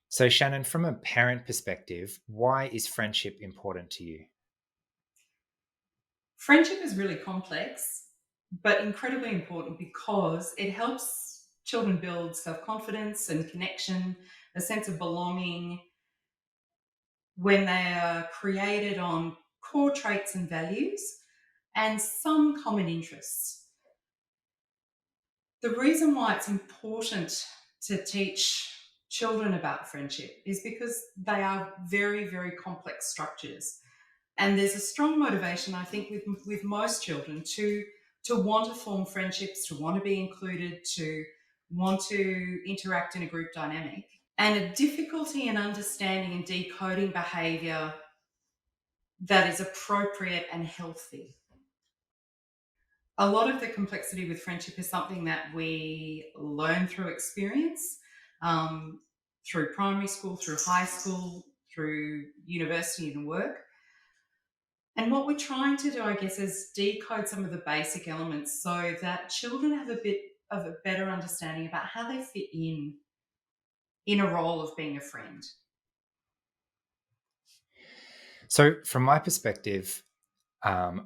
So, Shannon, from a parent perspective, why is friendship important to you? Friendship is really complex, but incredibly important because it helps children build self confidence and connection, a sense of belonging when they are created on core traits and values and some common interests. The reason why it's important to teach children about friendship is because they are very, very complex structures. And there's a strong motivation, I think, with most children to want to form friendships, to want to be included, to want to interact in a group dynamic, and a difficulty in understanding and decoding behaviour that is appropriate and healthy. A lot of the complexity with friendship is something that we learn through experience, um, through primary school, through high school, through university and work. And what we're trying to do, I guess, is decode some of the basic elements so that children have a bit of a better understanding about how they fit in a role of being a friend. So, from my perspective,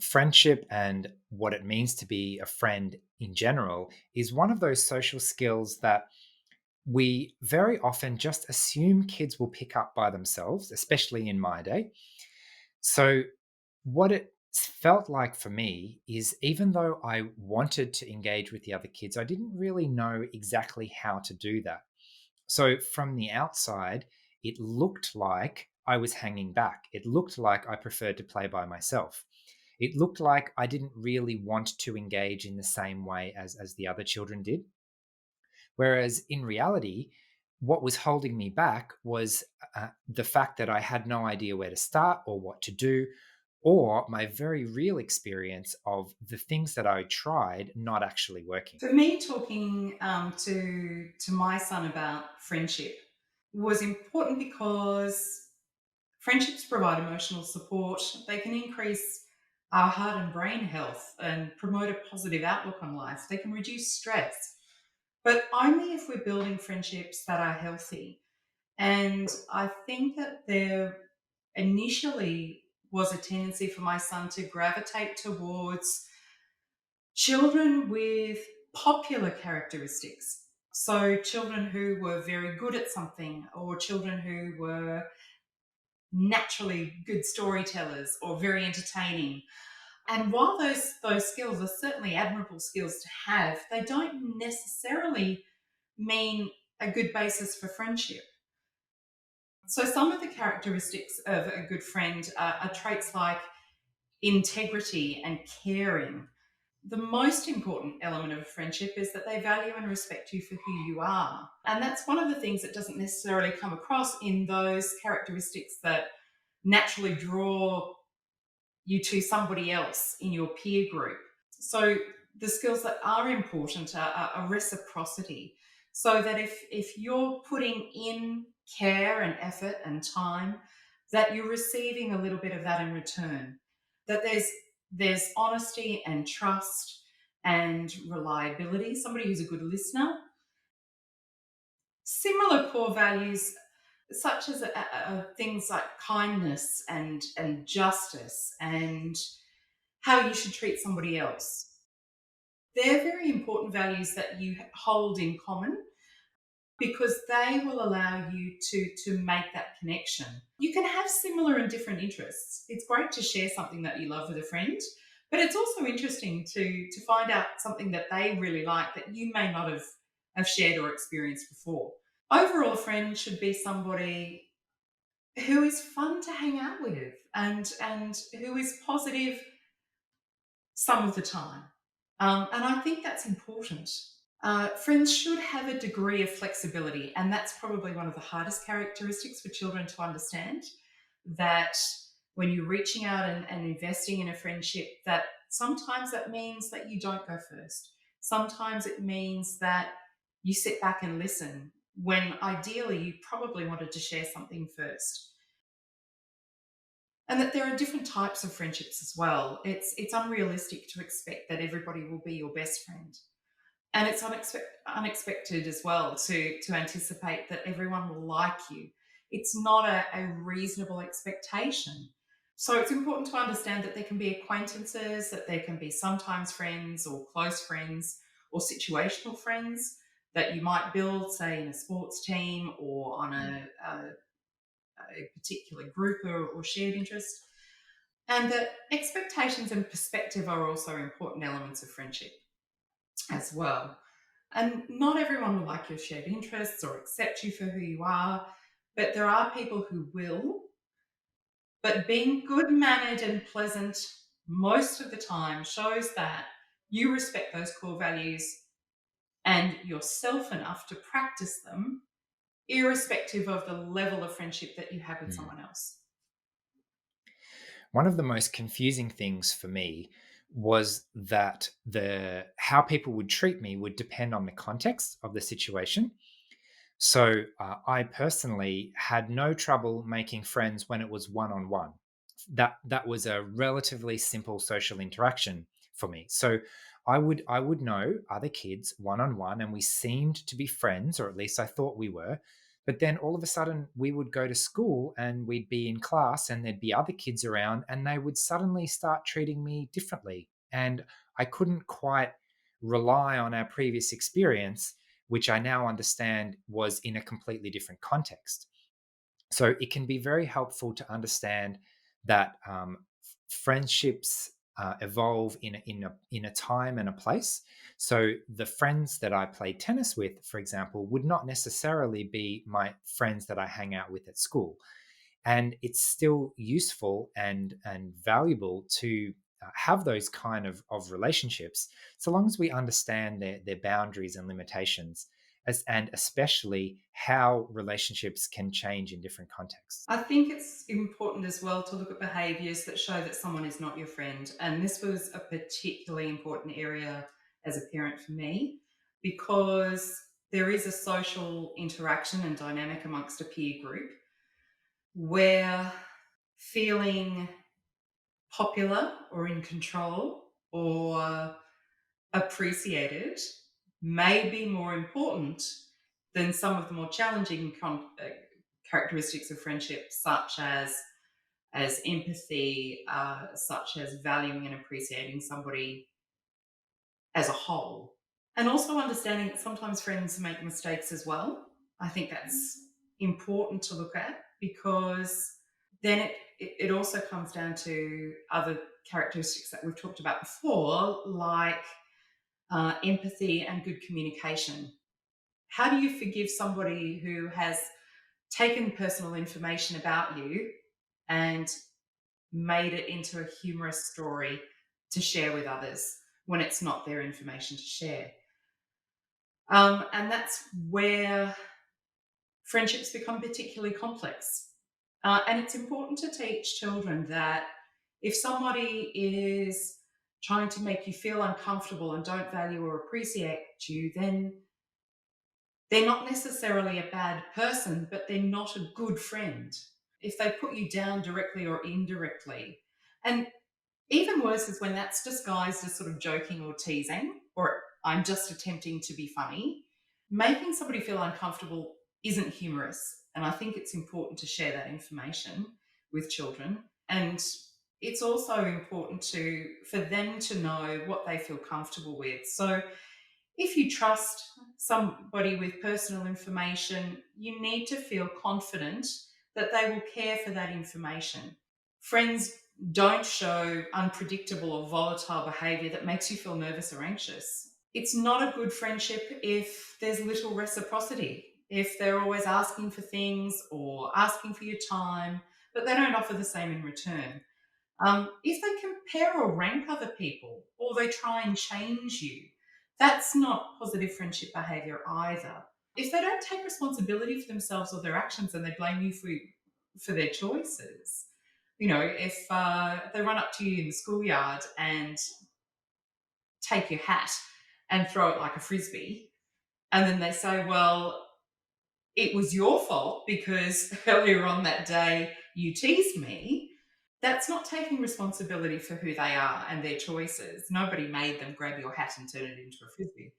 friendship and what it means to be a friend in general is one of those social skills that we very often just assume kids will pick up by themselves, especially in my day. So, what it felt like for me is even though I wanted to engage with the other kids, I didn't really know exactly how to do that. So from the outside, it looked like I was hanging back. It looked like I preferred to play by myself. It looked like I didn't really want to engage in the same way as the other children did. Whereas in reality, what was holding me back was the fact that I had no idea where to start or what to do, or my very real experience of the things that I tried not actually working. For me, talking to my son about friendship was important because friendships provide emotional support. They can increase our heart and brain health and promote a positive outlook on life. They can reduce stress, but only if we're building friendships that are healthy. And I think that there initially was a tendency for my son to gravitate towards children with popular characteristics. So, children who were very good at something, or children who were naturally good storytellers or very entertaining. And while those skills are certainly admirable skills to have, they don't necessarily mean a good basis for friendship. So some of the characteristics of a good friend are traits like integrity and caring. The most important element of a friendship is that they value and respect you for who you are. And that's one of the things that doesn't necessarily come across in those characteristics that naturally draw you to somebody else in your peer group. So the skills that are important are reciprocity. So that if you're putting in care and effort and time, that you're receiving a little bit of that in return. That there's honesty and trust and reliability. Somebody who's a good listener. Similar core values such as things like kindness and justice and how you should treat somebody else. They're very important values that you hold in common because they will allow you to make that connection. You can have similar and different interests. It's great to share something that you love with a friend, but it's also interesting to find out something that they really like that you may not have shared or experienced before. Overall, a friend should be somebody who is fun to hang out with and who is positive some of the time. And I think that's important. Friends should have a degree of flexibility, and that's probably one of the hardest characteristics for children to understand. That when you're reaching out and investing in a friendship, that sometimes that means that you don't go first. Sometimes it means that you sit back and listen when ideally you probably wanted to share something first. And that there are different types of friendships as well. It's unrealistic to expect that everybody will be your best friend. And it's unexpected as well to anticipate that everyone will like you. It's not a reasonable expectation. So it's important to understand that there can be acquaintances, that there can be sometimes friends or close friends or situational friends that you might build, say, in a sports team or on a particular group or shared interest. And that expectations and perspective are also important elements of friendship as well. And not everyone will like your shared interests or accept you for who you are, but there are people who will. But being good mannered and pleasant most of the time shows that you respect those core values and yourself enough to practice them, irrespective of the level of friendship that you have with Mm. someone else. One of the most confusing things for me was that the how people would treat me would depend on the context of the situation. So I personally had no trouble making friends when it was one on one. That was a relatively simple social interaction for me. So I would know other kids one on one, and we seemed to be friends, or at least I thought we were. But then all of a sudden, we would go to school and we'd be in class, and there'd be other kids around, and they would suddenly start treating me differently. And I couldn't quite rely on our previous experience, which I now understand was in a completely different context. So it can be very helpful to understand that friendships evolve in a time and a place. So the friends that I play tennis with, for example, would not necessarily be my friends that I hang out with at school, and it's still useful and valuable to have those kind of relationships, so long as we understand their boundaries and limitations, and especially how relationships can change in different contexts. I think it's important as well to look at behaviors that show that someone is not your friend. And this was a particularly important area as a parent for me because there is a social interaction and dynamic amongst a peer group where feeling popular or in control or appreciated may be more important than some of the more challenging characteristics of friendship, such as empathy, such as valuing and appreciating somebody as a whole. And also understanding that sometimes friends make mistakes as well. I think that's important to look at because then it also comes down to other characteristics that we've talked about before, like empathy and good communication. How do you forgive somebody who has taken personal information about you and made it into a humorous story to share with others when it's not their information to share? And that's where friendships become particularly complex. And it's important to teach children that if somebody is trying to make you feel uncomfortable and don't value or appreciate you, then they're not necessarily a bad person, but they're not a good friend. If they put you down directly or indirectly, and even worse is when that's disguised as sort of joking or teasing, or I'm just attempting to be funny. Making somebody feel uncomfortable isn't humorous. And I think it's important to share that information with children. And it's also important for them to know what they feel comfortable with. So if you trust somebody with personal information, you need to feel confident that they will care for that information. Friends don't show unpredictable or volatile behavior that makes you feel nervous or anxious. It's not a good friendship if there's little reciprocity, if they're always asking for things or asking for your time, but they don't offer the same in return. If they compare or rank other people or they try and change you, that's not positive friendship behavior either. If they don't take responsibility for themselves or their actions and they blame you for their choices, if they run up to you in the schoolyard and take your hat and throw it like a frisbee, and then they say, well, it was your fault because earlier on that day you teased me. That's not taking responsibility for who they are and their choices. Nobody made them grab your hat and turn it into a frisbee.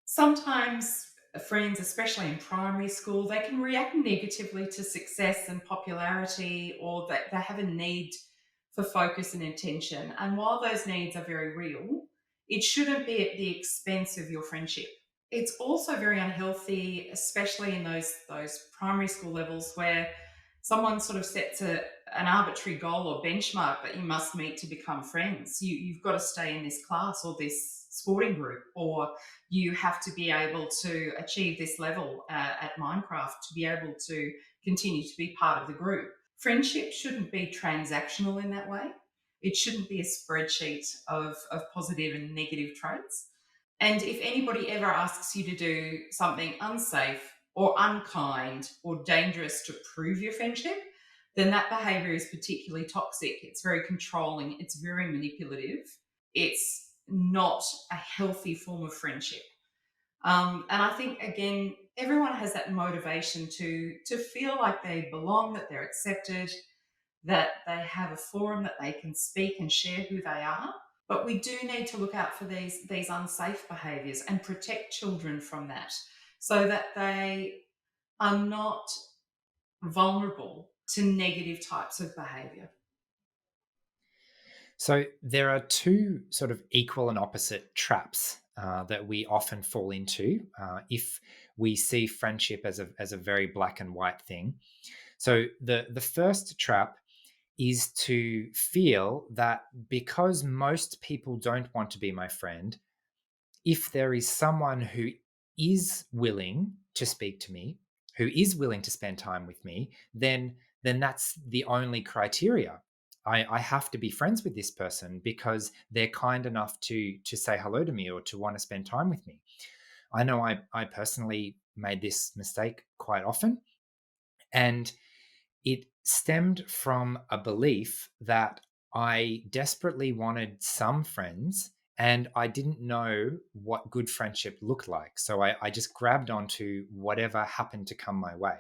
Sometimes friends, especially in primary school, they can react negatively to success and popularity, or that they have a need for focus and attention. And while those needs are very real, it shouldn't be at the expense of your friendship. It's also very unhealthy, especially in those primary school levels where someone sort of sets an arbitrary goal or benchmark that you must meet to become friends. You've got to stay in this class or this sporting group, or you have to be able to achieve this level at Minecraft to be able to continue to be part of the group. Friendship shouldn't be transactional in that way. It shouldn't be a spreadsheet of positive and negative traits. And if anybody ever asks you to do something unsafe or unkind or dangerous to prove your friendship, then that behavior is particularly toxic. It's very controlling, it's very manipulative, it's not a healthy form of friendship. And I think again, everyone has that motivation to feel like they belong, that they're accepted, that they have a forum that they can speak and share who they are. But we do need to look out for these unsafe behaviours and protect children from that, so that they are not vulnerable to negative types of behaviour. So there are two sort of equal and opposite traps that we often fall into if we see friendship as a very black and white thing. So the first trap is to feel that because most people don't want to be my friend, if there is someone who is willing to speak to me, who is willing to spend time with me, then that's the only criteria. I have to be friends with this person because they're kind enough to say hello to me or to want to spend time with me. I know I personally made this mistake quite often, and it stemmed from a belief that I desperately wanted some friends and I didn't know what good friendship looked like. So I just grabbed onto whatever happened to come my way.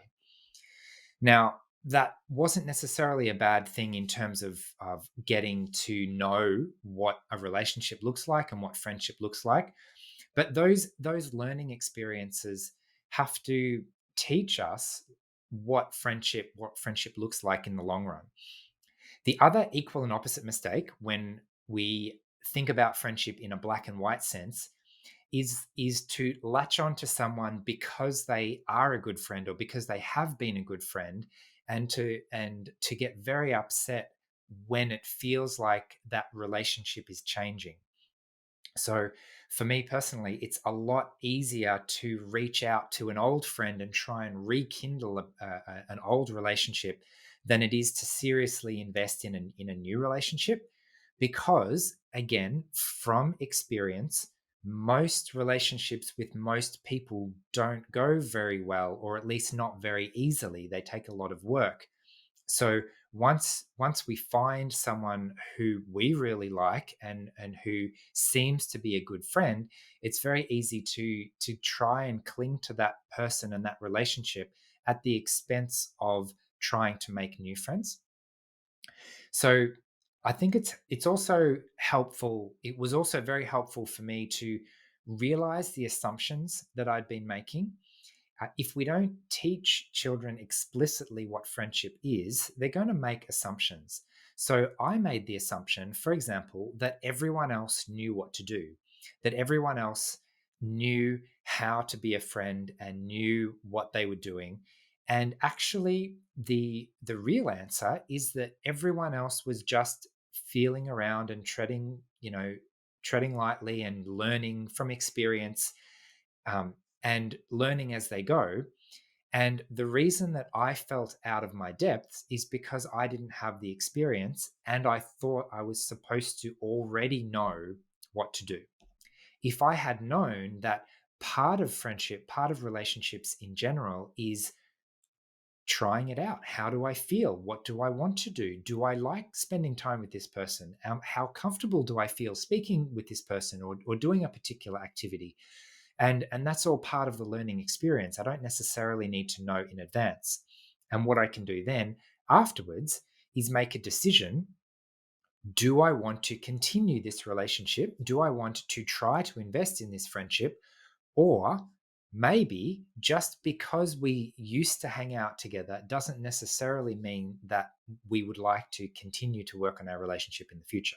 Now, that wasn't necessarily a bad thing in terms of getting to know what a relationship looks like and what friendship looks like. But those learning experiences have to teach us what friendship looks like in the long run. The other equal and opposite mistake when we think about friendship in a black and white sense is to latch on to someone because they are a good friend or because they have been a good friend, and to get very upset when it feels like that relationship is changing. So, for me personally, it's a lot easier to reach out to an old friend and try and rekindle an old relationship than it is to seriously invest in a new relationship. Because, again, from experience, most relationships with most people don't go very well, or at least not very easily. They take a lot of work. So once we find someone who we really like and who seems to be a good friend, it's very easy to try and cling to that person and that relationship at the expense of trying to make new friends. So I think it's also helpful. It was also very helpful for me to realize the assumptions that I'd been making. If we don't teach children explicitly what friendship is, they're going to make assumptions. So I made the assumption, for example, that everyone else knew what to do, that everyone else knew how to be a friend and knew what they were doing. And actually, the real answer is that everyone else was just feeling around and treading lightly and learning from experience, and learning as they go. And the reason that I felt out of my depths is because I didn't have the experience and I thought I was supposed to already know what to do. If I had known that part of friendship, part of relationships in general, is trying it out. How do I feel? What do I want to do? Do I like spending time with this person? How comfortable do I feel speaking with this person or doing a particular activity? And that's all part of the learning experience. I don't necessarily need to know in advance. And what I can do then afterwards is make a decision. Do I want to continue this relationship? Do I want to try to invest in this friendship? Or maybe just because we used to hang out together doesn't necessarily mean that we would like to continue to work on our relationship in the future.